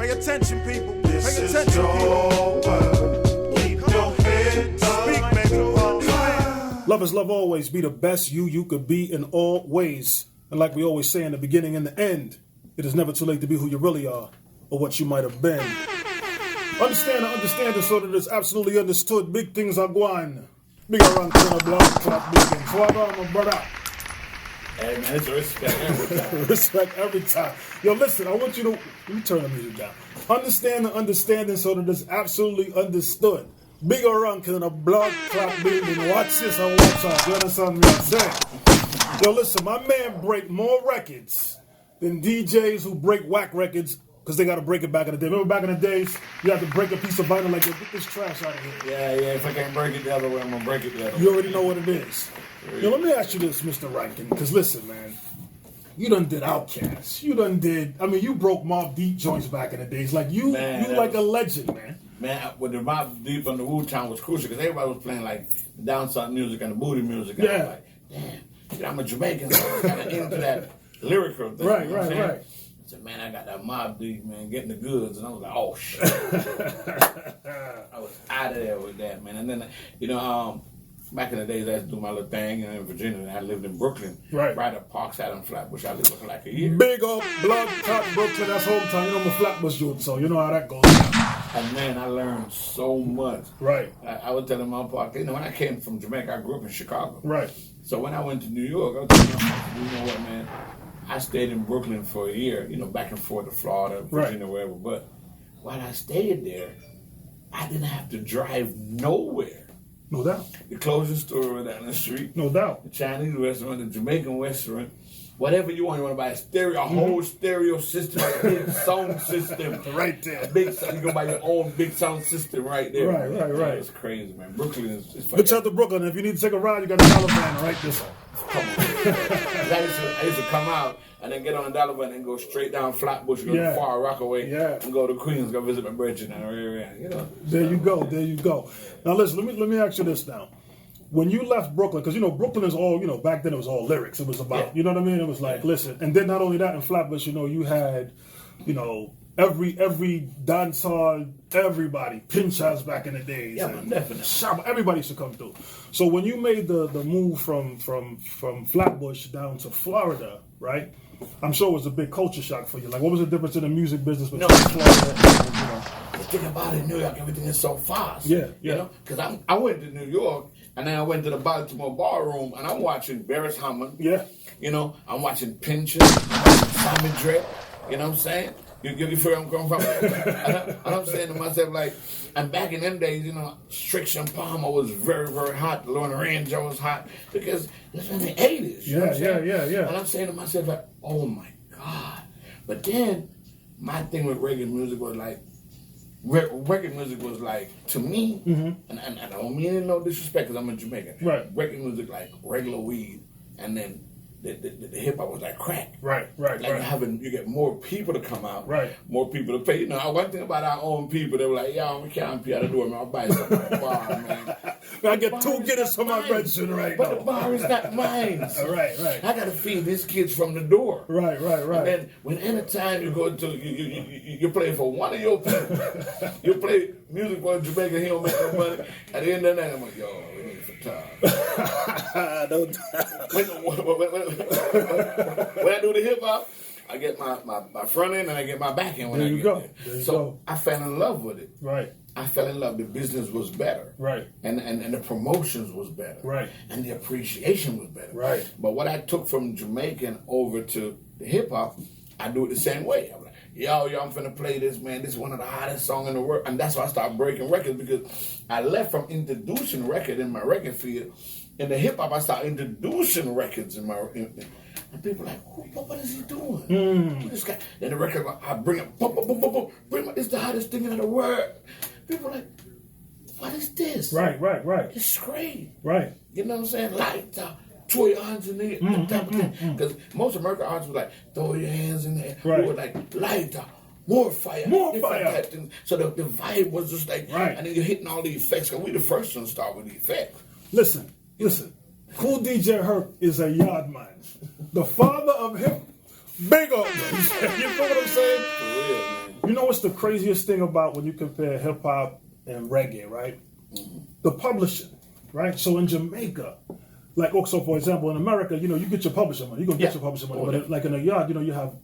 Pay attention, people. This Pay is attention, your world. Keep your head up. Speak, baby. Love is love always. Be the best you could be in all ways. And like we always say in the beginning and the end, it is never too late to be who you really are or what you might have been. Understand it so that it's absolutely understood. Big things are going. Bigga Rankin on the block, clap big things. So I'm my brother. Hey man, it's respect every time. Respect every time. Yo, listen, I want you to, let me turn the music down. Understanding so that it's absolutely understood. Bigga Rankin on the block, clap big things. Watch this and watch out. You understand what I'm saying? Yo, listen, my man break more records than DJs who break whack records because they got to break it back in the day. Remember back in the days, you had to break a piece of vinyl like, get this trash out of here. Yeah, if I can't break it the other way, I'm going to break it the other way. You already know what it is. Yo, let me ask you this, Mr. Rankin, because listen, man, you done did Outkast. You broke Mobb Deep joints back in the days. Like, you like a legend, man. Man, with the Mobb Deep on the Wu-Tang was crucial because everybody was playing like down south music and the booty music. And I was like, damn, I'm a Jamaican, so I was kind of into that lyrical thing. Right. I said, man, I got that Mobb Deep, man, getting the goods. And I was like, oh, shit. I was out of there with that, man. And then, back in the days, I used to do my little thing in Virginia, and I lived in Brooklyn. Right at Parkside and Flatbush. I lived for like a year. Big up, blood top Brooklyn, that's hometown. You know I'm a Flatbush dude, so you know how that goes. And man, I learned so much. Right. I was telling my park, when I came from Jamaica, I grew up in Chicago. Right. So when I went to New York, I was telling my park, you know what, man? I stayed in Brooklyn for a year, back and forth to Florida, Virginia, wherever. But while I stayed there, I didn't have to drive nowhere. No doubt. The closest store down the street. No doubt. The Chinese restaurant, the Jamaican restaurant. Whatever you want to buy a stereo, a whole stereo system, a big sound system. Right there. You can buy your own big sound system right there. Right. It's crazy, man. Brooklyn is fucking... Good shout to Brooklyn. If you need to take a ride, you got a dollar van right this way. Come on. I used to come out and then get on a dollar van and go straight down Flatbush, go to Far Rockaway, and go to Queens, go visit my brethren. There you go. Now listen, let me ask you this now. When you left Brooklyn, because Brooklyn is all, back then it was all lyrics. It was about, you know what I mean? It was like, listen, and then not only that in Flatbush, you had, every dancehall, everybody, Pinchas back in the days. Yeah, man, definitely. Everybody used to come through. So when you made the move from Flatbush down to Florida, right? I'm sure it was a big culture shock for you. Like, what was the difference in the music business between Florida and, The thing about it in New York, everything is so fast. Yeah. Because I went to New York, and then I went to the Baltimore ballroom, and I'm watching Barris Hammond. Yeah. I'm watching Pinchas, I'm watching Sammy Drip. You know what I'm saying? You feel where I'm coming from? And I'm saying to myself, like, and back in them days, Striction Palmer was very, very hot. Lorna Ranger was hot because this was in the 80s. Yeah. And I'm saying to myself, like, oh my God. But then my thing with reggae music was like, to me, and I don't mean it no disrespect because I'm a Jamaican. Right. Reggae music like regular weed, and then the hip hop was like crack. Right. You get more people to come out. Right. More people to pay. One thing about our own people, they were like, yo, we can't pay out the door, man. I'll buy something at the bar, man. I get 2 Guinness for my pension right now. But the bar is not mine. Right. I got to feed these kids from the door. Right. And then when anytime you go to, you play for one of your people, you play music for Jamaica, he don't make no money. At the end of the night, I'm like, yo, we need for time. When I do the hip hop, I get my front end and I get my back end when I get there. So I fell in love with it. Right. I fell in love. The business was better. Right. And the promotions was better. Right. And the appreciation was better. Right. But what I took from Jamaican over to the hip hop, I do it the same way. I'm like, yo, I'm finna play this, man. This is one of the hottest songs in the world. And that's why I started breaking records, because I left from introducing record in my record field. In the hip hop, I started introducing records in my. And people are like, what is he doing? This guy. Then the record, I bring it, bring it. It's the hottest thing in the world. People are like, what is this? Right. It's great. Right. You know what I'm saying? Like, throw your hands in the air, type of thing. Because most American artists were like, throw your hands in the air. Right. We were like, lighter, more fire. Type things. So the vibe was just like, and then you're hitting all the effects. Because we the first one to start with the effects. Listen. Cool DJ Herc is a yard man. The father of hip, big up. You know what I'm saying? For real, man. You You know what's the craziest thing about when you compare hip hop and reggae, right? The publishing, right? So in Jamaica, like also for example in America, you get your publishing money. You gonna get your publishing money, but like in a yard, you have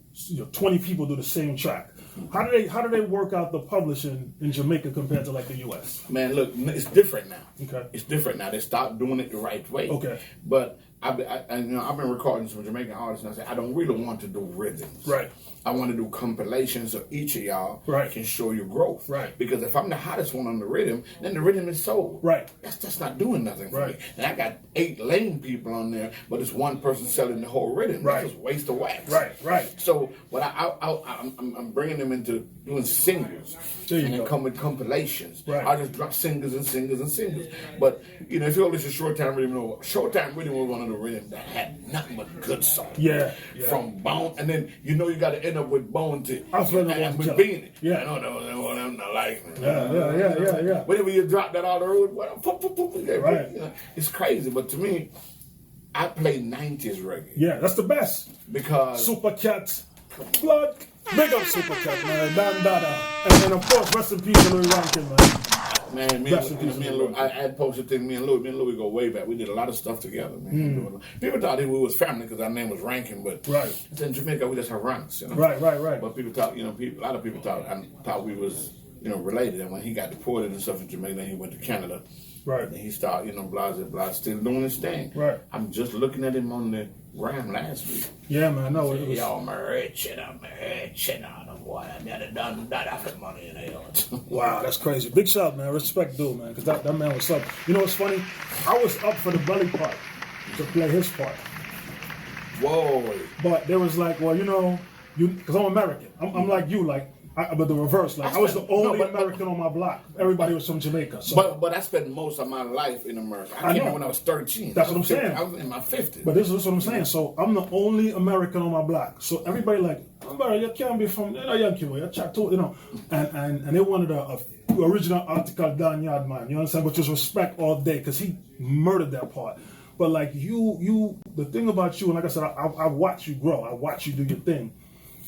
20 people do the same track. How do they work out the publishing in Jamaica compared to like the U.S.? Man, look, it's different now. Okay, it's different now. They stopped doing it the right way. Okay, but I've been recording some Jamaican artists, and I said I don't really want to do rhythms. Right. I want to do compilations so each of y'all right. can show your growth. Right. Because if I'm the hottest one on the rhythm, then the rhythm is sold. Right. That's not doing nothing for right. me. And I got 8 lame people on there, but it's one person selling the whole rhythm. Right. That's just waste of wax. Right. Right. So what I'm bringing them into doing singles, and then come with compilations. Right. I just drop singles and singles and singles. But if you go listen to Short Time Rhythm, Short Time Rhythm was one of the rhythms that had nothing but good songs. Yeah. From Bone, and then you got to end up with Bone to and with Beanie. Yeah. I'm not like it. Yeah. Whenever you drop that all the road, right. It's crazy. But to me, I play 90s reggae. Yeah, that's the best. Because Super Cat, Blood, big up Super Cat, man, Bandada, and of course, rest in peace to Louis Rankin, man. Man, me and Louis, I had posted thing. Me and Louis go way back. We did a lot of stuff together, man. People thought we was family because our name was Rankin, but in Jamaica we just have ranks, Right. But people thought, a lot of people thought we was, related. And when he got deported and stuff in Jamaica, he went to Canada. Right. And he started, blah, still doing his thing. Right. I'm just looking at him on the gram last week. Yeah, man, no, it was. Yo, I'm rich and I'm boy, I never done that after money in hell. Wow, that's crazy. Big shout, man. Respect, dude, man, because that man was up. You know what's funny? I was up for the belly part to play his part. Whoa. But there was like, well, because I'm American. I'm like you, but the reverse. Like, I was the only American on my block. Everybody was from Jamaica. So. But I spent most of my life in America. I came know. when I was 13. That's what I'm saying. I was in my 50s. But this is what I'm saying. So I'm the only American on my block. So everybody like, you can't be from, you chat to, and they wanted a original article Don Yardman, you understand? Which was respect all day because he murdered that part. But like the thing about you, and like I said, I watch you grow. I watch you do your thing.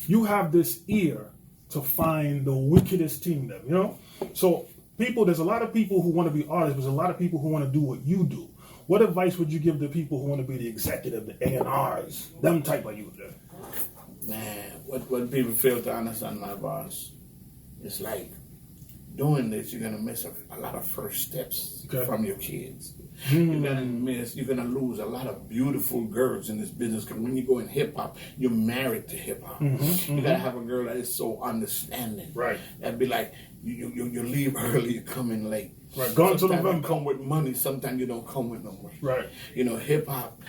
You have this ear to find the wickedest team them, So there's a lot of people who want to be artists, but there's a lot of people who want to do what you do. What advice would you give the people who want to be the executive, the A&Rs, them type of youth there? Man, what people fail to understand, my boss, it's like doing this, you're going to miss a lot of first steps from your kids. You're gonna lose a lot of beautiful girls in this business because when you go in hip hop, you're married to hip hop. You gotta have a girl that is so understanding. Right. That'd be like you leave early, you come in late. Right. Gone to November. November. You come with money. Sometimes you don't come with no money. Right. Hip hop.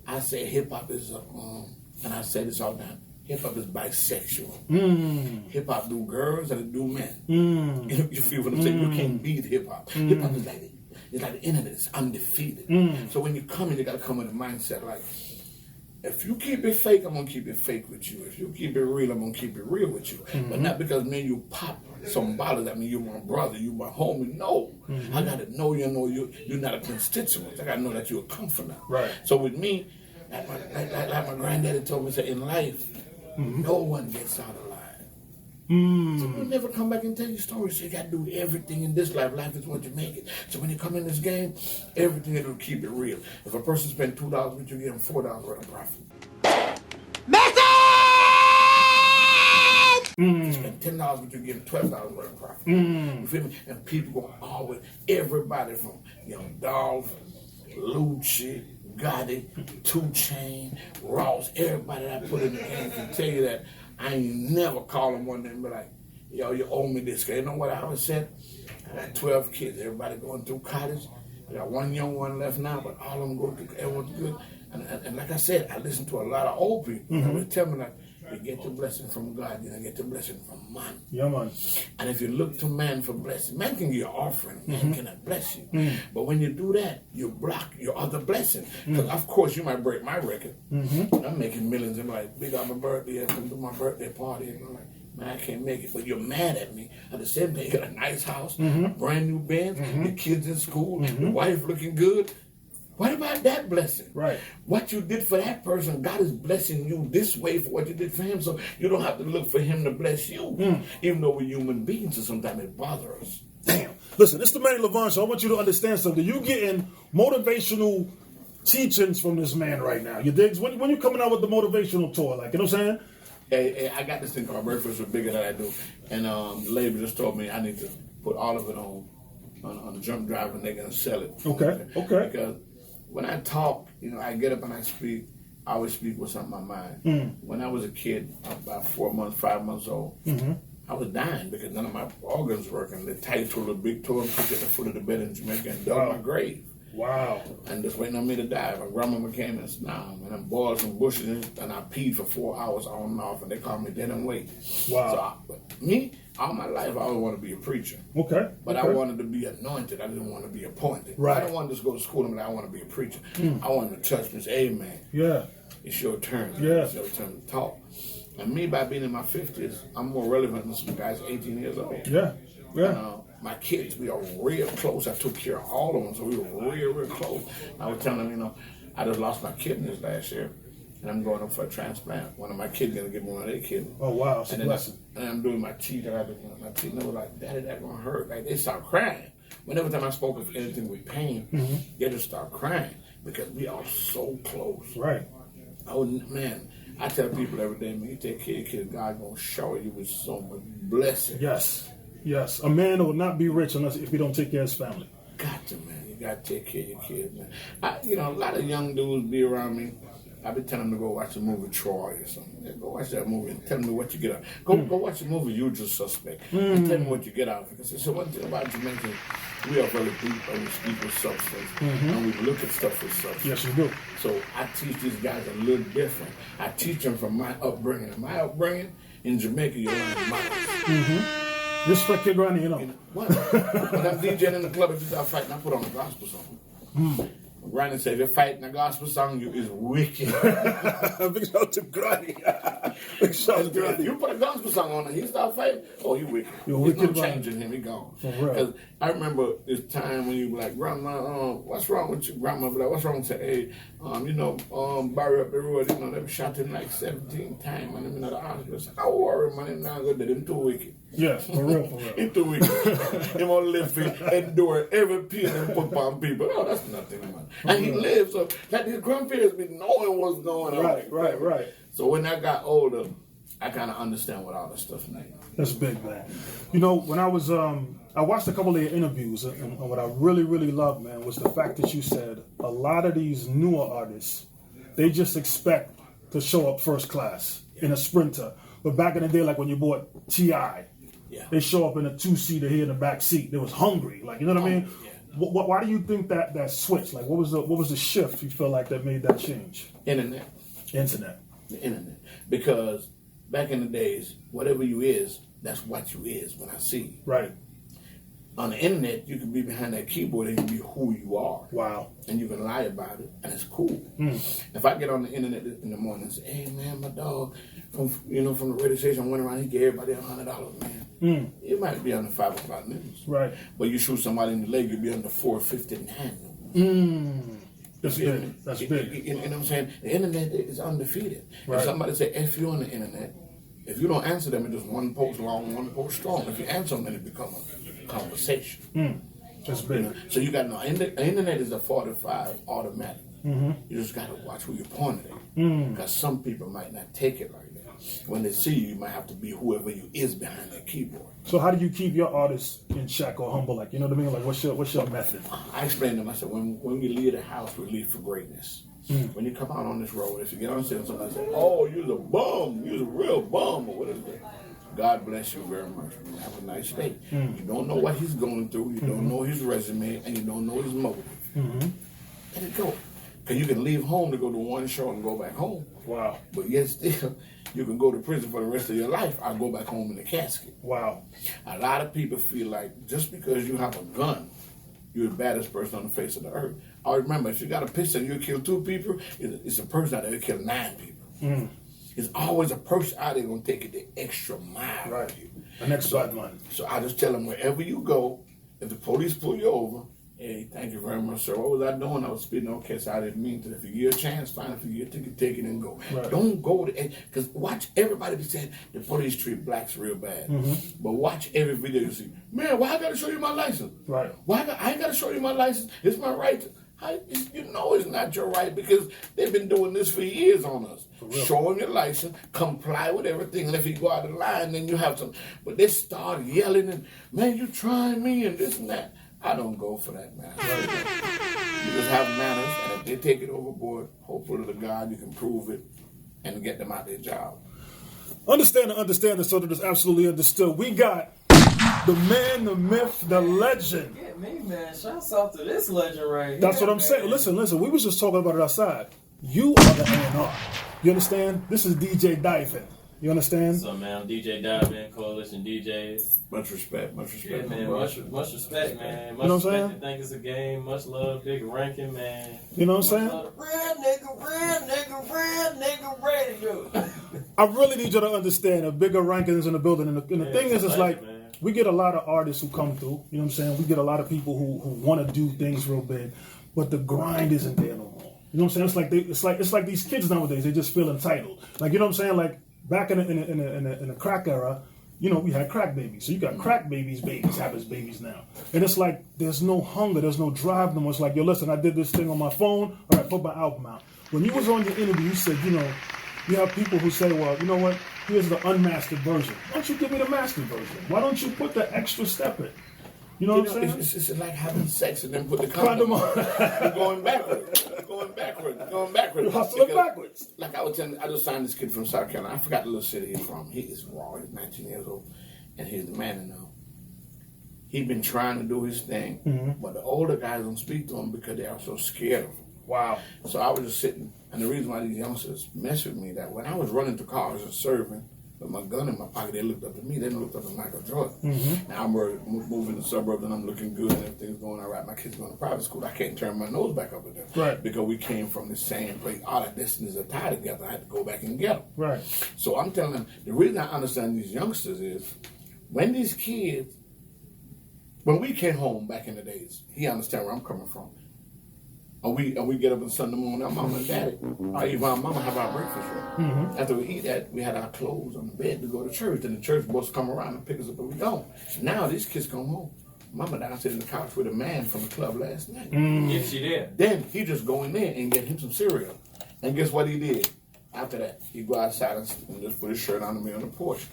I say hip hop is and I say this all the time. Hip hop is bisexual. Hip hop do girls and it do men. You feel what I'm saying? You can't beat hip hop. Hip hop is like it. It's like the internet. It's undefeated. So when you come in, you got to come with a mindset like, if you keep it fake, I'm going to keep it fake with you. If you keep it real, I'm going to keep it real with you. But not because, man, you pop some bottles. I mean, you're my brother, you my homie. No. I got to know you're not a constituent. I got to know that you're a confidant. Right. So with me, like my granddaddy told me, in life, no one gets out alive. So you'll never come back and tell your story. So you got to do everything in this life. Life is what you make it. So when you come in this game, everything will keep it real. If a person spend $2 with you, give them $4 worth of profit. Message! If you spend $10 with you, give them $12 worth of profit. You feel me? And people go always, everybody from Young Dolph, Lucci, Gotti, 2 Chainz, Ross, everybody that I put in the game can tell you that I ain't never call them one day and be like, yo, you owe me this. You know what I always said? I got 12 kids. Everybody going through college. I got one young one left now, but all of them go through. Everyone's good. And like I said, I listen to a lot of old people. They tell me like, you get the blessing from God, you get the blessing from man. Yeah, man. And if you look to man for blessing, man can give you an offering, man cannot bless you. But when you do that, you block your other blessing. Because of course you might break my record. I'm making millions. I'm like, big on my birthday, I come do my birthday party. And I'm like, man, I can't make it. But you're mad at me. At the same time, you got a nice house, a brand new Benz, your kids in school, your wife looking good. What about that blessing? Right. What you did for that person, God is blessing you this way for what you did for him. So you don't have to look for him to bless you. Even though we're human beings, so sometimes it bothers us. Damn. Listen, it's the Manny Lovon show. I want you to understand something. You getting motivational teachings from this man right now. You dig? When you coming out with the motivational tour, like, you know what I'm saying? Hey, I got this thing called Breakfast with Bigga that I do. And the label just told me I need to put all of it on the jump drive and they're going to sell it. Okay. Because when I talk, I get up and I speak. I always speak what's on my mind. When I was a kid, about 4 months, 5 months old, I was dying because none of my organs working. They tied to a big toe and put at the foot of the bed in Jamaica and dug my grave. Wow. And just waiting on me to die. My grandmama came and said, nah, man, I boiled some bushes and I peed for 4 hours on and off and they called me dead and wait. Wow. So all my life, I always wanted to be a preacher. Okay. But I wanted to be anointed. I didn't want to be appointed. Right. I didn't want to just go to school and I want to be a preacher. I wanted to touch this. Amen. Yeah. It's your turn. Yeah. It's your turn to talk. And me, by being in my 50s, I'm more relevant than some guys 18 years old. Yeah. Yeah. And, my kids, we are real close. I took care of all of them, so we were real close. I was telling them, I just lost my kidneys last year, and I'm going up for a transplant. One of my kids going to give me one of their kidneys. Oh, wow. It's a blessing. And I'm doing my teeth, and my teeth, and they were like, Daddy, that's going to hurt. Like, they start crying. Whenever time I spoke of anything with pain, they just start crying because we are so close. Right. Oh, man. I tell people every day, man, you take care of your kids, God going to shower you with so much blessing. Yes. Yes. A man will not be rich unless if he don't take care of his family. Got to, man. You got to take care of your kids, man. A lot of young dudes be around me. I be telling them to go watch the movie Troy or something. Yeah, go watch that movie and tell me what you get out. Go watch the movie Usual Suspect and tell me what you get out of it. Because so one thing about Jamaicans, we are very deep and we speak with substance and we look at stuff with substance. Yes, you do. So I teach these guys a little different. I teach them from my upbringing. And my upbringing in Jamaica, you learn miles. Respect your granny, When I'm DJing in the club, if you start fighting, I put on a gospel song. Granny said, if you're fighting a gospel song, you is wicked. Big shout out to Granny. Big shout out to If Granny. you put a gospel song on and he start fighting, oh, he wicked. You're There's wicked, no man. changing him, he gone. For real. 'Cause I remember this time when you were like, Grandma, what's wrong with you? Grandma be like, what's wrong with you? Hey, Barry up the road, they shot him like 17 times and him in the hospital. I don't worry, man, him not good, him too wicked. Yes, for real. Him too wicked. Him on live for endure every pain and put on people. Oh, that's nothing, man. And he lives, so like his grandparents be knowing what's going on. Right. So when I got older, I kind of understand what all this stuff means. That's big, man. When I was, I watched a couple of your interviews, and what I really, really loved, man, was the fact that you said a lot of these newer artists, they just expect to show up first class in a Sprinter. But back in the day, like when you bought T.I., they show up in a two-seater here in the back seat. They was hungry, like, you know what I mean? Yeah. Why do you think that switch? Like, what was the shift you feel like that made that change? Internet. The internet. Because back in the days, whatever you is, that's what you is when I see you. Right. On the internet, you can be behind that keyboard and you can be who you are. Wow. And you can lie about it, and it's cool. If I get on the internet in the morning and say, hey, man, my dog from the radio station went around, he gave everybody $100, man. It might be on the 5 o'clock news. Right. But you shoot somebody in the leg, you'll be on the 4:59 news. That's big. That's big. You know what I'm saying? The internet is undefeated. Right. If somebody say F you on the internet, if you don't answer them, it's just one post long, one post strong. If you answer them, then it becomes a conversation. That's big. So you got to know, the internet is a 45 automatic. You just got to watch who you're pointing at. Because some people might not take it like that. When they see you, you might have to be whoever you is behind that keyboard. So how do you keep your artists in check or humble? Like, you know what I mean? Like, what's your method? I explained to them, I said, when we leave the house, we leave for greatness. When you come out on this road, if you get on stage and somebody say, oh, you're a bum, you're a real bum, or whatever. God bless you very much. Have a nice day. You don't know what he's going through, you don't know his resume, and you don't know his motive. Let it go. Because you can leave home to go to one show and go back home. Wow. But yet still, you can go to prison for the rest of your life or go back home in a casket. Wow. A lot of people feel like just because you have a gun, you're the baddest person on the face of the earth. I remember, if you got a pistol and you kill 2 people, it's a person out there that kill 9 people. It's always a person out there going to take it the extra mile. Right. The next bad man. So I just tell them, wherever you go, if the police pull you over, Hey, thank you very much, sir. What was I doing? I was speeding. Okay, so I didn't mean to. If you get a chance, fine. If you get a ticket, take it and go. Right. Don't go to, because watch everybody be saying the police treat blacks real bad. But watch every video you see. Man, why I got to show you my license? Right. I ain't got to show you my license. It's my right. You know it's not your right because they've been doing this for years on us. Show them your license, comply with everything, and if you go out of line, then you have some. But they start yelling and, man, you trying me and this and that. I don't go for that, man. You just have manners, and if they take it overboard, hopefully to God you can prove it and get them out their job. Understand so that it's absolutely understood. We got the man, the myth, the legend. Yeah, me, man. Shouts out to this legend right here. That's what I'm saying. Listen. We was just talking about it outside. You are the A&R. You understand? This is DJ Diving. You understand? So, man, I'm DJ Diving, Coalition DJs. Much respect. Yeah, man. Much respect, man. Much You know what I'm respect. saying? I think it's a game. Much love, Bigga Rankin, man. You know what I'm saying? Real nigga radio. I really need you to understand that Bigga Rankin is in the building. And the thing is, it's like, man. we get a lot of artists who come through. You know what I'm saying? We get a lot of people who want to do things real big, but the grind isn't there no more. You know what I'm saying? It's like these kids nowadays. They just feel entitled. Like, you know what I'm saying? Like back in the crack era, you know, we had crack babies. So you got crack babies have babies now. And it's like there's no hunger, there's no drive no more. It's like, yo, listen, I did this thing on my phone. All right, put my album out. When you was on your interview, you said, you know, you have people who say, well, you know what? Here's the unmastered version. Why don't you give me the mastered version? Why don't you put the extra step in? You know what I'm saying? It's like having sex and then put the condom on. You're going backwards. You're hustling backwards. Like I was telling, I just signed this kid from South Carolina. I forgot the little city he's from. He is raw. He's 19 years old, and he's the man now. He's been trying to do his thing, but the older guys don't speak to him because they are so scared of him. Wow. So I was just sitting, and the reason why these youngsters mess with me, that when I was running to cars and serving with my gun in my pocket, they looked up at me. They didn't look up at Michael Jordan. Now I'm moving to the suburbs and I'm looking good and everything's going all right. My kids going to private school. I can't turn my nose back up at them. Right. Because we came from the same place. All our destinies are tied together. I had to go back and get them. Right. So I'm telling them, the reason I understand these youngsters is when these kids, when we came home back in the days, he understand where I'm coming from. And we get up on Sunday morning, our mama and daddy, or even our mama have our breakfast ready. After we eat that, we had our clothes on the bed to go to church. Then the church boys come around and pick us up and we go. Now these kids come home. Mama downstairs in the couch with a man from the club last night. Yeah, she did. Then he just go in there and get him some cereal. And guess what he did? After that, he go outside and just put his shirt on me on the porch.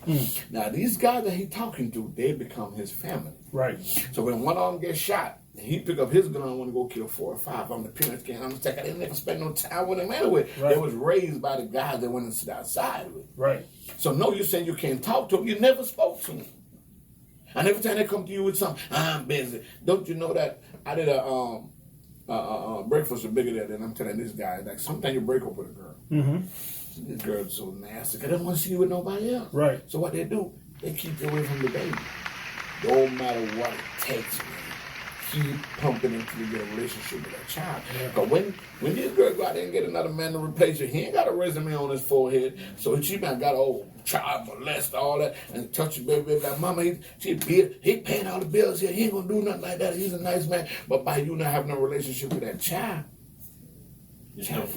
Now these guys that he talking to, they become his family. Right. So when one of them gets shot, he pick up his gun and want to go kill 4 or 5. I'm the parents can't understand. I didn't never spend no time with them anyway. Right. They was raised by the guys that went and sit outside with. Right. So no, you're saying you can't talk to them. You never spoke to them. And every time they come to you with something, I'm busy. Don't you know that I did a breakfast with Bigga there, and I'm telling this guy, like, sometimes you break up with a girl. This girl's so nasty. They don't want to see you with nobody else. Right. So what they do, they keep you away from the baby. No matter what it takes, man. Keep pumping until you get a relationship with that child. But when this girl go out there and get another man to replace her, he ain't got a resume on his forehead. So she might got old child molest, all that, and touch your baby like, mama, he paying all the bills here. He ain't gonna do nothing like that. He's a nice man. But by you not having a relationship with that child, child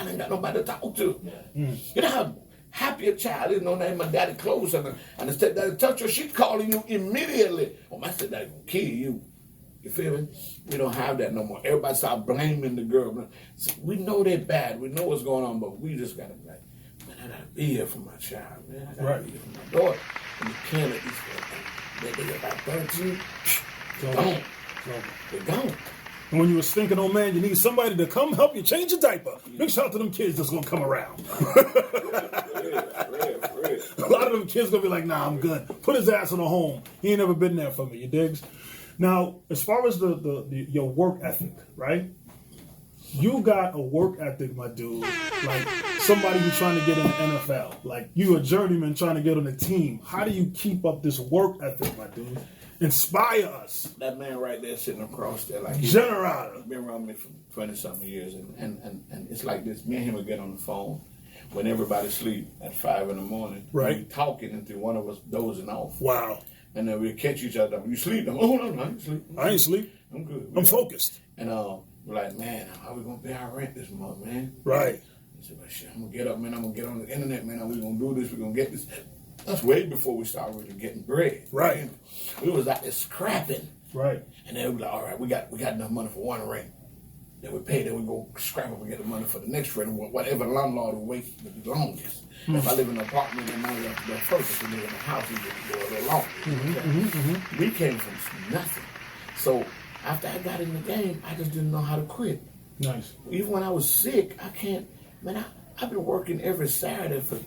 ain't got nobody to talk to. You know how happy a child is knowing that my daddy close and the stepdaddy touch her, she calling you immediately. Oh, my stepdaddy gonna kill you. You feel me? We don't have that no more. Everybody start blaming the girl. We know they're bad. We know what's going on, but we just gotta be like, man, I gotta be here for my child, man. I gotta be here for my daughter. And you can't let these girls, they about 13, gone. They're gone. And when you was thinking, oh man, you need somebody to come help you change your diaper, big shout out to them kids that's gonna come around. A lot of them kids gonna be like, nah, I'm good. Put his ass in a home. He ain't never been there for me, you digs? Now, as far as your work ethic, right? You got a work ethic, my dude, like somebody who's trying to get in the NFL. Like you a journeyman trying to get on a team. How do you keep up this work ethic, my dude? Inspire us. That man right there sitting across there, like he's General. been around me for 20-something years, and it's like this. Me and him would get on the phone when everybody sleep at 5 in the morning. Right. We talking until one of us dozing off. Wow. And then we'll catch each other. You sleep? Oh, no, I ain't sleep. I ain't sleep. I'm good. I'm focused. And we're like, man, how we gonna pay our rent this month, man? Right. I said, well, shit, I'm gonna get up, man. I'm gonna get on the internet, man. We gonna do this. We gonna get this. That's way before we started really getting bread. Right. Man. We was out there scrapping. Right. And then we like, all right, we got enough money for one rent. Then we pay. Then we go scrap up and get the money for the next rent. Whatever landlord will wait the longest. If I live in an apartment, then money have to go first. If we live in a house, we go a little longer. We came from nothing. So after I got in the game, I just didn't know how to quit. Nice. Even when I was sick, I've been working every Saturday for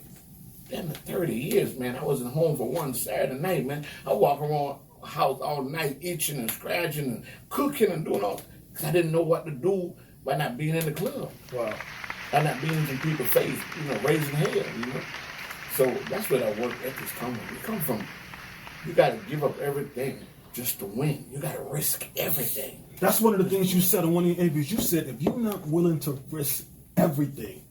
damn 30 years, man. I wasn't home for one Saturday night, man. I walk around the house all night itching and scratching and cooking and doing all, because I didn't know what to do by not being in the club. Wow. By not being in people's face, raising hell, So that's where that work ethics come from. You come from, you got to give up everything just to win. You got to risk everything. That's one of the things you said in one of your interviews. You said if you're not willing to risk everything,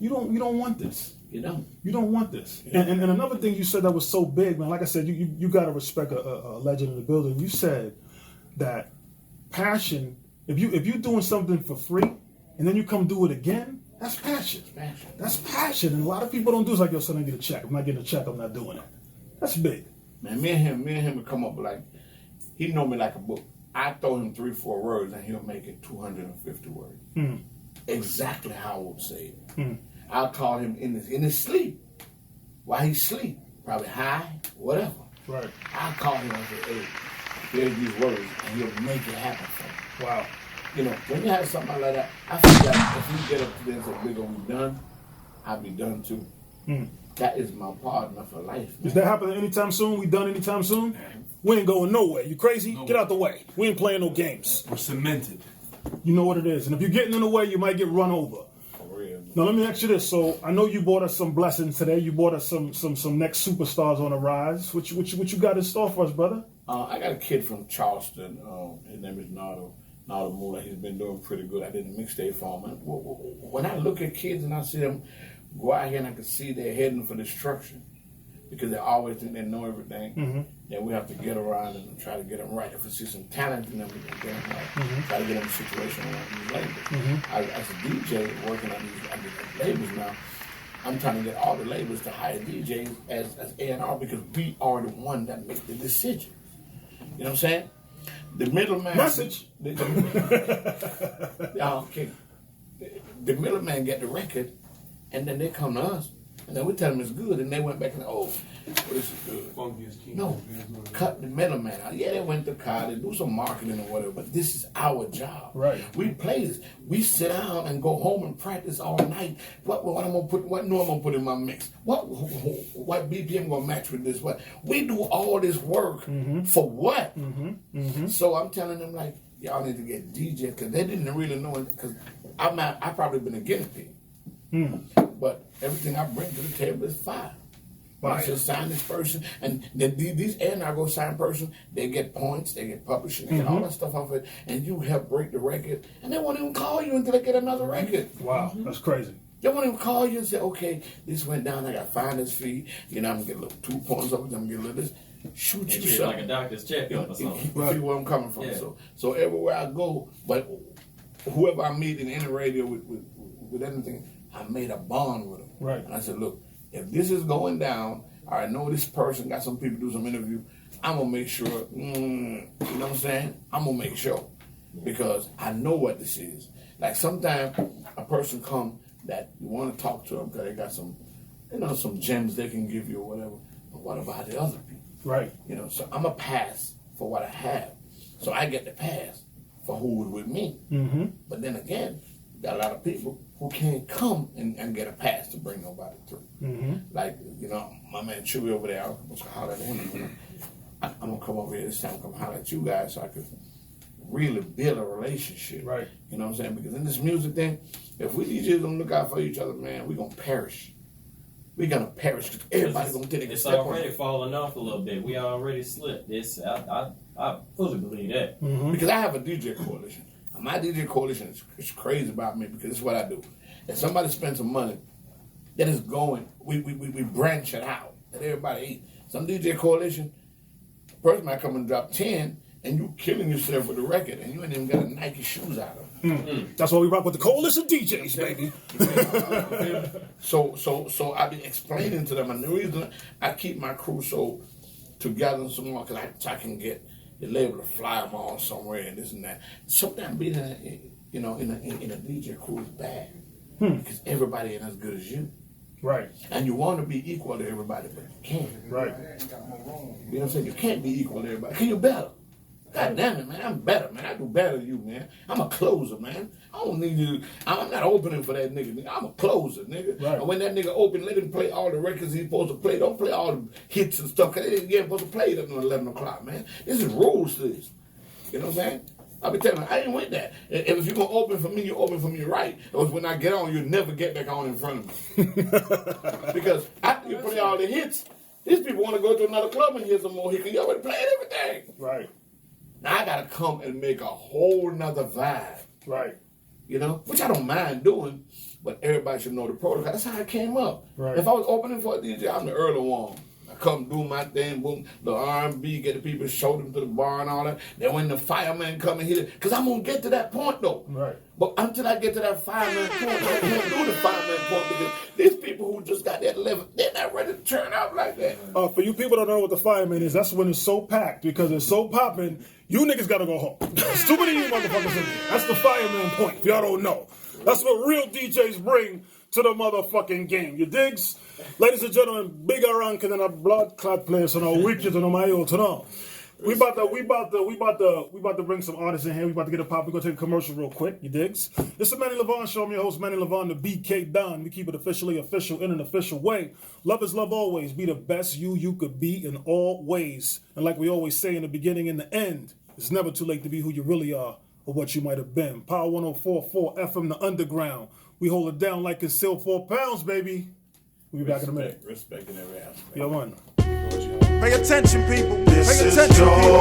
you don't want this. You don't want this. Yeah. And another thing you said that was so big, man. Like I said, you got to respect a legend in the building. You said that passion. If you're doing something for free and then you come do it again, that's passion. That's passion. And a lot of people don't do it. It's like, yo, son, I get a check. I'm not getting a check. I'm not doing it. That's big. Man, me and him would come up with like, he know me like a book. I throw him 3-4 words and he'll make it 250 words. Exactly how I would say it. I'll call him in his sleep. While he's asleep, probably high, whatever. Right. I'll call him and say, hey, here's these words, and he'll make it happen for me. Wow. When you have something like that, I feel like if you get up to this and we're going to be done, I'll be done too. That is my partner for life. Man. Is that happening anytime soon? We done anytime soon? We ain't going nowhere. You crazy? Get out the way. We ain't playing no games. We're cemented. You know what it is. And if you're getting in the way, you might get run over. For real. Now let me ask you this. So I know you bought us some blessings today. You bought us some next superstars on the rise. What you got in store for us, brother? I got a kid from Charleston. His name is Nardo Mula. He's been doing pretty good. I did a mixtape for him. When I look at kids and I see them go out here and I can see they're heading for destruction because they always think they know everything, then we have to get around and try to get them right. If we see some talent in them, we can get them right. Try to get them a situation on these labels. As a DJ working on these labels now, I'm trying to get all the labels to hire DJs as A&R because we are the one that make the decision. You know what I'm saying? The middleman. Message. Okay. The middleman get the record, and then they come to us, and then we tell them it's good, and they went back and this is good. No, cut the middleman out. Yeah, they went to college, do some marketing or whatever, but this is our job. Right. We play this. We sit down and go home and practice all night. What I'm gonna put? What new I'm gonna put in my mix? What BPM gonna match with this? What we do all this work for what? So I'm telling them like, y'all need to get DJ because they didn't really know it because I probably been a guinea pig. But everything I bring to the table is fire. I just sign this person, and then these A&R go sign person, they get points, they get publishing, they get all that stuff off it, and you help break the record, and they won't even call you until they get another record. Wow, that's crazy. They won't even call you and say, okay, this went down, I got finder's fee, I'm going to get a little 2 points up, I'm going to get a little this. Shoot you something. Like a doctor's checkup or something. You see where I'm coming from. Yeah. So everywhere I go, but whoever I meet in any radio with anything, I made a bond with them. Right. And I said, look, if this is going down, I know this person got some people do some interview, I'm going to make sure, you know what I'm saying? I'm going to make sure because I know what this is. Like sometimes a person come that you want to talk to them because they got some, some gems they can give you or whatever. But what about the other people? Right. So I'm a pass for what I have. So I get the pass for who was with me. But then again, got a lot of people who can't come and get a pass to bring nobody through. Like, my man Chewy over there, I'm going to holler at him. I'm going to come over here this time, come holler at you guys so I could really build a relationship. Right. You know what I'm saying? Because in this music thing, if we DJs don't look out for each other, man, we're going to perish. We're going to perish because everybody's going to take It's already falling off a little bit. We already slipped. I fully believe that. Because I have a DJ coalition. My DJ coalition is crazy about me because it's what I do. If somebody spends some money, that is going, we branch it out. That everybody eat. Some DJ coalition, Person might come and drop 10, and you killing yourself with the record, and you ain't even got a Nike shoes out of it. That's why we rock with the coalition DJs, baby. So I be explaining to them, and the reason I keep my crew so together and so more, because I can get the label to fly them on somewhere and this and that. Sometimes being in a DJ crew is bad because everybody ain't as good as you. Right. And you want to be equal to everybody, but you can't. Right. You know what I'm saying? You can't be equal to everybody. Can you better? God damn it, man. I'm better, man. I do better than you, man. I'm a closer, man. I don't need you. I'm not opening for that nigga. I'm a closer, nigga. Right. And when that nigga open, let him play all the records he's supposed to play. Don't play all the hits and stuff, because they ain't supposed to play them at 11 o'clock, man. This is rules to this. You know what I'm saying? I be telling you, I ain't with that. If you're going to open for me, you open for me right. Because when I get on, you'll never get back on in front of me. Because after you play all the hits, these people want to go to another club and hear some more hits. You already played everything. Right. Now I gotta come and make a whole nother vibe. Right. You know? Which I don't mind doing, but everybody should know the protocol. That's how I came up. Right. If I was opening for a DJ, I'm the early one. I come do my thing, boom, the R&B, get the people, show them to the bar and all that. Then when the fireman come and hit it, because I'm gonna get to that point though. Right. But until I get to that fireman point, I can't do the fireman point because these people who just got that level, they're not ready to turn out like that. For you people that don't know what the fireman is, that's when it's so packed because it's so popping. You niggas gotta go home. There's too many of you motherfuckers in there. That's the fireman point. If y'all don't know, that's what real DJs bring to the motherfucking game. You digs? Ladies and gentlemen, Bigga Rankin and a blood clot place on our wicked and on my old tunnel. We about to bring some artists in here. We about to get a pop. We're gonna take a commercial real quick. You digs? This is Manny Lovon show. I'm your host, Manny Lovon, the BK Don. We keep it officially official in an official way. Love is love always. Be the best you could be in all ways. And like we always say in the beginning and the end, it's never too late to be who you really are or what you might have been. Power 104.4 FM, the underground. We hold it down like it's still 4 pounds, baby. We'll be back in a minute. Respect in every aspect. Yo, one. Pay attention, people. This Pay is attention, your people.